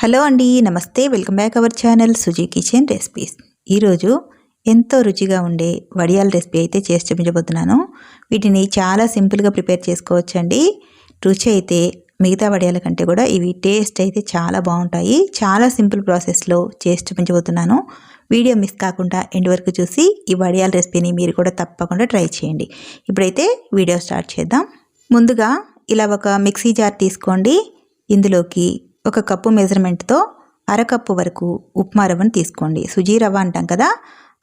Hello అండి, నమస్తే. Welcome back our channel Suji kitchen recipes. ఈరోజు ఎంతో రుచిగా ఉండే వడియాల రెసిపీ అయితే చేసి చూపించబోతున్నాను. వీటిని చాలా సింపుల్గా ప్రిపేర్ చేసుకోవచ్చండి. రుచి అయితే మిగతా వడియాల కంటే కూడా ఇవి టేస్ట్ అయితే చాలా బాగుంటాయి. చాలా సింపుల్ ప్రాసెస్లో చేసి చూపించబోతున్నాను. వీడియో మిస్ కాకుండా ఎండ్ వరకు చూసి ఈ వడియాల రెసిపీని మీరు కూడా తప్పకుండా ట్రై చేయండి. ఇప్పుడైతే వీడియో స్టార్ట్ చేద్దాం. ముందుగా ఇలా ఒక మిక్సీ జార్ తీసుకోండి. ఇందులోకి ఒక కప్పు మెజర్మెంట్తో అరకప్పు వరకు ఉప్మా రవ్వని తీసుకోండి. సుజీ రవ్వ అంటాం కదా,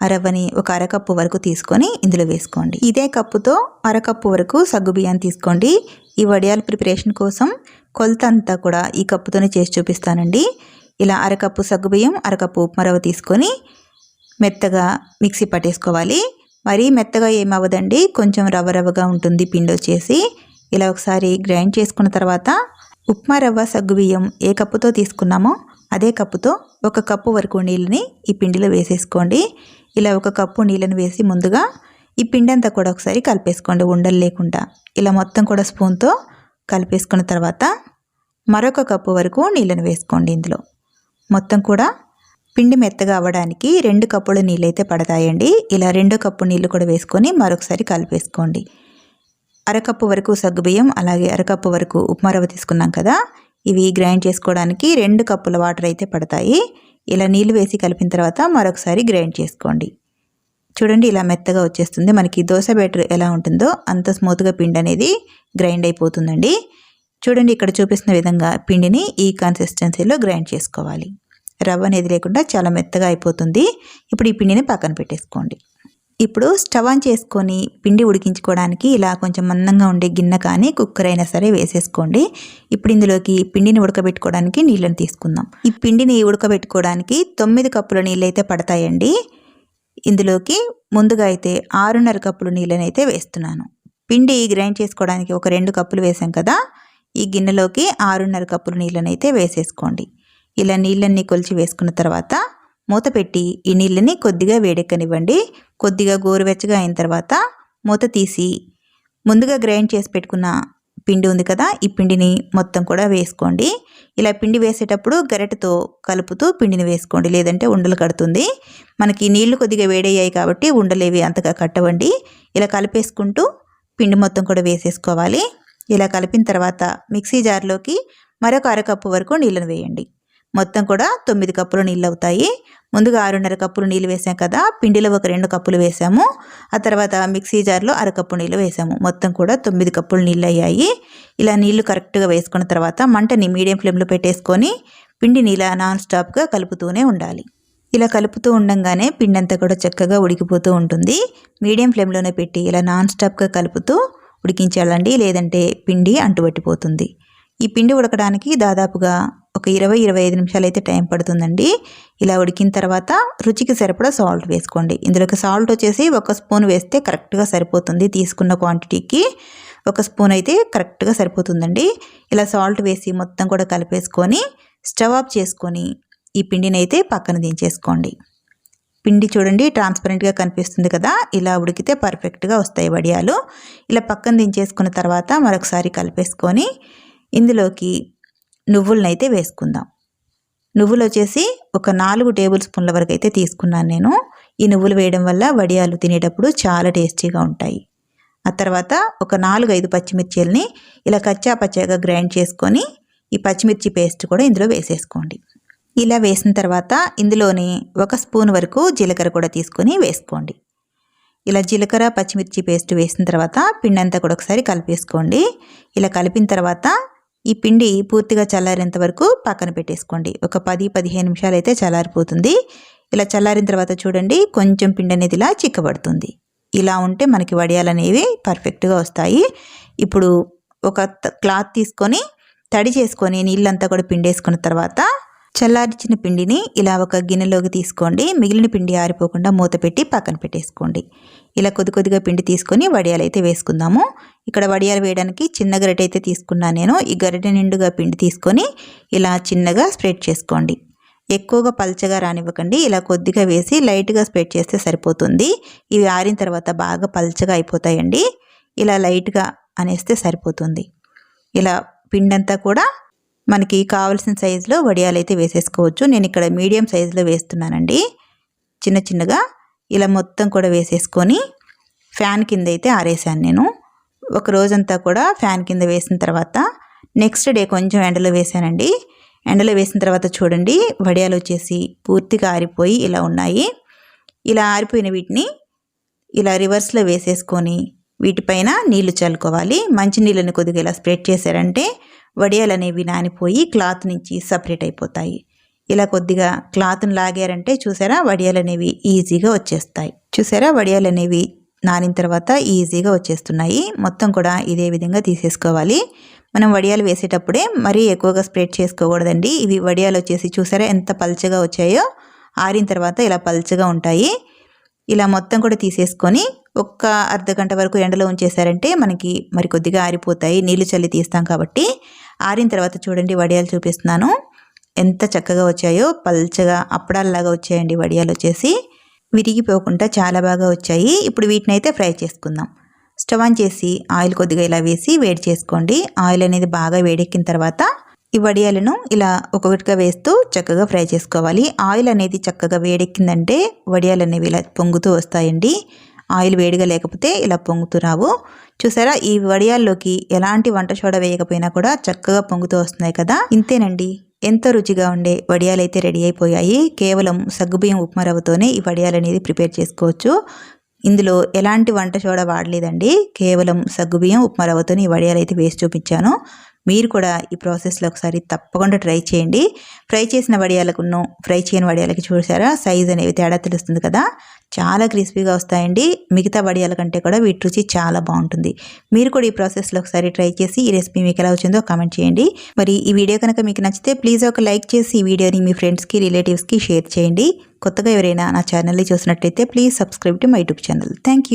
ఆ రవ్వని ఒక అరకప్పు వరకు తీసుకొని ఇందులో వేసుకోండి. ఇదే కప్పుతో అరకప్పు వరకు సగ్గుబియ్యాన్ని తీసుకోండి. ఈ వడియాల ప్రిపరేషన్ కోసం కొలత అంతా కూడా ఈ కప్పుతోనే చేసి చూపిస్తానండి. ఇలా అరకప్పు సగ్గుబియ్యం, అరకప్పు ఉప్మా రవ్వ తీసుకొని మెత్తగా మిక్సీ పట్టేసుకోవాలి. మరీ మెత్తగా ఏమవ్వదండి, కొంచెం రవ్వ రవ్వగా ఉంటుంది పిండి వచ్చేసి. ఇలా ఒకసారి గ్రైండ్ చేసుకున్న తర్వాత ఉప్మా రవ్వ సగ్గుబియ్యం ఏ కప్పుతో తీసుకున్నామో అదే కప్పుతో ఒక కప్పు వరకు నీళ్ళని ఈ పిండిలో వేసేసుకోండి. ఇలా ఒక కప్పు నీళ్ళని వేసి ముందుగా ఈ పిండి అంతా కూడా ఒకసారి కలిపేసుకోండి, ఉండలు లేకుండా. ఇలా మొత్తం కూడా స్పూన్తో కలిపేసుకున్న తర్వాత మరొక కప్పు వరకు నీళ్ళని వేసుకోండి. ఇందులో మొత్తం కూడా పిండి మెత్తగా అవ్వడానికి 2 కప్పుల నీళ్ళు అయితే పడతాయండి. ఇలా 2 కప్పు నీళ్ళు కూడా వేసుకొని మరొకసారి కలిపేసుకోండి. అరకప్పు వరకు సగ్గుబియ్యం, అలాగే అరకప్పు వరకు ఉప్మా రవ్వ తీసుకున్నాం కదా, ఇవి గ్రైండ్ చేసుకోవడానికి 2 కప్పుల వాటర్ అయితే పడతాయి. ఇలా నీళ్ళు వేసి కలిపిన తర్వాత మరొకసారి గ్రైండ్ చేసుకోండి. చూడండి, ఇలా మెత్తగా వచ్చేస్తుంది. మనకి దోశ బ్యాటర్ ఎలా ఉంటుందో అంత స్మూత్గా పిండి అనేది గ్రైండ్ అయిపోతుందండి. చూడండి, ఇక్కడ చూపిస్తున్న విధంగా పిండిని ఈ కన్సిస్టెన్సీలో గ్రైండ్ చేసుకోవాలి. రవ్వ అనేది లేకుండా చాలా మెత్తగా అయిపోతుంది. ఇప్పుడు ఈ పిండిని పక్కన పెట్టేసుకోండి. ఇప్పుడు స్టవ్ ఆన్ చేసుకొని పిండి ఉడికించుకోవడానికి ఇలా కొంచెం మందంగా ఉండే గిన్నె కానీ కుక్కర్ అయినా సరే వేసేసుకోండి. ఇప్పుడు ఇందులోకి పిండిని ఉడకబెట్టుకోవడానికి నీళ్ళని తీసుకుందాం. ఈ పిండిని ఉడకబెట్టుకోవడానికి 9 కప్పుల నీళ్ళు అయితే పడతాయండి. ఇందులోకి ముందుగా అయితే 6.5 కప్పులు నీళ్ళని అయితే వేస్తున్నాను. పిండి గ్రైండ్ చేసుకోవడానికి ఒక 2 కప్పులు వేసాం కదా, ఈ గిన్నెలోకి 6.5 కప్పులు నీళ్ళని అయితే వేసేసుకోండి. ఇలా నీళ్ళన్నీ కొలిచి వేసుకున్న తర్వాత మూత పెట్టి ఈ నీళ్ళని కొద్దిగా వేడెక్కనివ్వండి. కొద్దిగా గోరువెచ్చగా అయిన తర్వాత మూత తీసి ముందుగా గ్రైండ్ చేసి పెట్టుకున్న పిండి ఉంది కదా, ఈ పిండిని మొత్తం కూడా వేసుకోండి. ఇలా పిండి వేసేటప్పుడు గరిటెతో కలుపుతూ పిండిని వేసుకోండి, లేదంటే ఉండలు కడుతుంది. మనకి నీళ్లు కొద్దిగా వేడయ్యాయి కాబట్టి ఉండలేవి అంతగా కట్టవండి. ఇలా కలిపేసుకుంటూ పిండి మొత్తం కూడా వేసేసుకోవాలి. ఇలా కలిపిన తర్వాత మిక్సీ జార్లోకి మరొక అరకప్పు వరకు నీళ్ళను వేయండి. మొత్తం కూడా 9 కప్పులు నీళ్ళు అవుతాయి. ముందుగా 6.5 కప్పులు నీళ్ళు వేసాం కదా, పిండిలో ఒక 2 కప్పులు వేసాము. ఆ తర్వాత మిక్సీ జార్లో అరకప్పు నీళ్ళు వేసాము. మొత్తం కూడా 9 కప్పులు నీళ్ళు అయ్యాయి. ఇలా నీళ్లు కరెక్ట్గా వేసుకున్న తర్వాత మంటని మీడియం ఫ్లేమ్లో పెట్టేసుకొని పిండిని ఇలా నాన్ స్టాప్గా కలుపుతూనే ఉండాలి. ఇలా కలుపుతూ ఉండంగానే పిండి అంతా కూడా చక్కగా ఉడికిపోతూ ఉంటుంది. మీడియం ఫ్లేమ్లోనే పెట్టి ఇలా నాన్ స్టాప్గా కలుపుతూ ఉడికించాలండి, లేదంటే పిండి అంటుబట్టిపోతుంది. ఈ పిండి ఉడకడానికి దాదాపుగా ఒక 20-25 నిమిషాలు అయితే టైం పడుతుందండి. ఇలా ఉడికిన తర్వాత రుచికి సరిపడా సాల్ట్ వేసుకోండి. ఇందులోకి సాల్ట్ వచ్చేసి 1 స్పూన్ వేస్తే కరెక్ట్గా సరిపోతుంది. తీసుకున్న క్వాంటిటీకి 1 స్పూన్ అయితే కరెక్ట్గా సరిపోతుందండి. ఇలా సాల్ట్ వేసి మొత్తం కూడా కలిపేసుకొని స్టవ్ ఆఫ్ చేసుకొని ఈ పిండిని అయితే పక్కన దించేసుకోండి. పిండి చూడండి ట్రాన్స్పరెంట్గా కనిపిస్తుంది కదా, ఇలా ఉడికితే పర్ఫెక్ట్గా వస్తాయి వడియాలు. ఇలా పక్కన దించేసుకున్న తర్వాత మరొకసారి కలిపేసుకొని ఇందులోకి నువ్వులను అయితే వేసుకుందాం. నువ్వులు వచ్చేసి ఒక 4 టేబుల్ స్పూన్ల వరకు అయితే తీసుకున్నాను నేను. ఈ నువ్వులు వేయడం వల్ల వడియాలు తినేటప్పుడు చాలా టేస్టీగా ఉంటాయి. ఆ తర్వాత ఒక 4-5 పచ్చిమిర్చీలని ఇలా కచ్చా పచ్చాగా గ్రైండ్ చేసుకొని ఈ పచ్చిమిర్చి పేస్ట్ కూడా ఇందులో వేసేసుకోండి. ఇలా వేసిన తర్వాత ఇందులోని 1 స్పూన్ వరకు జీలకర్ర కూడా తీసుకొని వేసుకోండి. ఇలా జీలకర్ర పచ్చిమిర్చి పేస్ట్ వేసిన తర్వాత పిండి అంతా కూడా ఒకసారి కలిపేసుకోండి. ఇలా కలిపిన తర్వాత ఈ పిండి పూర్తిగా చల్లారేంత వరకు పక్కన పెట్టేసుకోండి. ఒక 10-15 నిమిషాలు అయితే చల్లారిపోతుంది. ఇలా చల్లారిన తర్వాత చూడండి కొంచెం పిండి అనేది ఇలా చిక్కబడుతుంది. ఇలా ఉంటే మనకి వడియాలు అనేవి పర్ఫెక్ట్గా వస్తాయి. ఇప్పుడు ఒక క్లాత్ తీసుకొని తడి చేసుకొని నీళ్ళంతా కూడా పిండేసుకున్న తర్వాత చల్లార్చిన పిండిని ఇలా ఒక గిన్నెలోకి తీసుకోండి. మిగిలిన పిండి ఆరిపోకుండా మూత పెట్టి పక్కన పెట్టేసుకోండి. ఇలా కొద్దిగా పిండి తీసుకొని వడియాలు అయితే వేసుకుందాము. ఇక్కడ వడియాలు వేయడానికి చిన్న గరిటె అయితే తీసుకున్నాను నేను. ఈ గరిటె నిండుగా పిండి తీసుకొని ఇలా చిన్నగా స్ప్రెడ్ చేసుకోండి. ఎక్కువగా పల్చగా రానివ్వకండి. ఇలా కొద్దిగా వేసి లైట్గా స్ప్రెడ్ చేస్తే సరిపోతుంది. ఇవి ఆరిన తర్వాత బాగా పల్చగా అయిపోతాయండి. ఇలా లైట్గా అనేస్తే సరిపోతుంది. ఇలా పిండి అంతా కూడా మనకి కావాల్సిన సైజులో వడియాలు అయితే వేసేసుకోవచ్చు. నేను ఇక్కడ మీడియం సైజులో వేస్తున్నానండి. చిన్న చిన్నగా ఇలా మొత్తం కూడా వేసేసుకొని ఫ్యాన్ కింద అయితే ఆరేసాను నేను. ఒక రోజంతా కూడా ఫ్యాన్ కింద వేసిన తర్వాత నెక్స్ట్ డే కొంచెం ఎండలో వేసానండి. ఎండలో వేసిన తర్వాత చూడండి వడియాలు వచ్చేసి పూర్తిగా ఆరిపోయి ఇలా ఉన్నాయి. ఇలా ఆరిపోయిన వీటిని ఇలా రివర్స్లో వేసేసుకొని వీటిపైన నీళ్లు చల్లుకోవాలి. మంచి నీళ్ళని కొద్దిగా ఇలా స్ప్రెడ్ చేశారంటే వడియాలు అనేవి నానిపోయి క్లాత్ నుంచి సపరేట్ అయిపోతాయి. ఇలా కొద్దిగా క్లాత్ని లాగారంటే చూసారా వడియాలు అనేవి ఈజీగా వచ్చేస్తాయి. చూసారా వడియాలు అనేవి నానిన తర్వాత ఈజీగా వచ్చేస్తున్నాయి. మొత్తం కూడా ఇదే విధంగా తీసేసుకోవాలి. మనం వడియాలు వేసేటప్పుడే మరీ ఎక్కువగా స్ప్రెడ్ చేసుకోకూడదండి. ఇవి వడియాలు వచ్చేసి చూసారా ఎంత పల్చగా వచ్చాయో, ఆరిన తర్వాత ఇలా పల్చగా ఉంటాయి. ఇలా మొత్తం కూడా తీసేసుకొని ఒక్క అర్ధగంట వరకు ఎండలో ఉంచేసారంటే మనకి మరి కొద్దిగా ఆరిపోతాయి. నీళ్లు చల్లి తీస్తాం కాబట్టి. ఆరిన తర్వాత చూడండి వడియాలు చూపిస్తున్నాను ఎంత చక్కగా వచ్చాయో, పల్చగా అప్పడాల్లాగా వచ్చాయండి వడియాలు వచ్చేసి. విరిగిపోకుండా చాలా బాగా వచ్చాయి. ఇప్పుడు వీటిని అయితే ఫ్రై చేసుకుందాం. స్టవ్ ఆన్ చేసి ఆయిల్ కొద్దిగా ఇలా వేసి వేడి చేసుకోండి. ఆయిల్ అనేది బాగా వేడెక్కిన తర్వాత ఈ వడియాలను ఇలా ఒక్కొక్కటిగా వేస్తూ చక్కగా ఫ్రై చేసుకోవాలి. ఆయిల్ అనేది చక్కగా వేడెక్కిందంటే వడియాలు అనేవి ఇలా పొంగుతూ వస్తాయండి. ఆయిల్ వేడిగా లేకపోతే ఇలా పొంగుతూ రావు. చూసారా ఈ వడియాల్లోకి ఎలాంటి వంట సోడా వేయకపోయినా కూడా చక్కగా పొంగుతూ వస్తున్నాయి కదా. ఇంతేనండి, ఎంతో రుచిగా ఉండే వడియాలు అయితే రెడీ అయిపోయాయి. కేవలం సగ్గుబియ్యం ఉప్మా రవ్వతోనే ఈ వడియాలు అనేది ప్రిపేర్ చేసుకోవచ్చు. ఇందులో ఎలాంటి వంట సోడా వాడలేదండి. కేవలం సగ్గుబియ్యం ఉప్మా రవ్వతోని ఈ వడియాలు అయితే వేసి చూపించాను. మీరు కూడా ఈ ప్రాసెస్లో ఒకసారి తప్పకుండా ట్రై చేయండి. ఫ్రై చేసిన వడియాలకును ఫ్రై చేయని వడియాలకి చూసారా సైజ్ అనేవి తేడా తెలుస్తుంది కదా. చాలా క్రిస్పీగా వస్తాయండి. మిగతా వడియాల కంటే కూడా వీటి రుచి చాలా బాగుంటుంది. మీరు కూడా ఈ ప్రాసెస్లో ఒకసారి ట్రై చేసి ఈ రెసిపీ మీకు ఎలా వచ్చిందో కామెంట్ చేయండి. మరి ఈ వీడియో కనుక మీకు నచ్చితే ప్లీజ్ ఒక లైక్ చేసి ఈ వీడియోని మీ ఫ్రెండ్స్కి రిలేటివ్స్కి షేర్ చేయండి. కొత్తగా ఎవరైనా నా ఛానల్ని చూసినట్లయితే please subscribe to my YouTube channel. Thank you.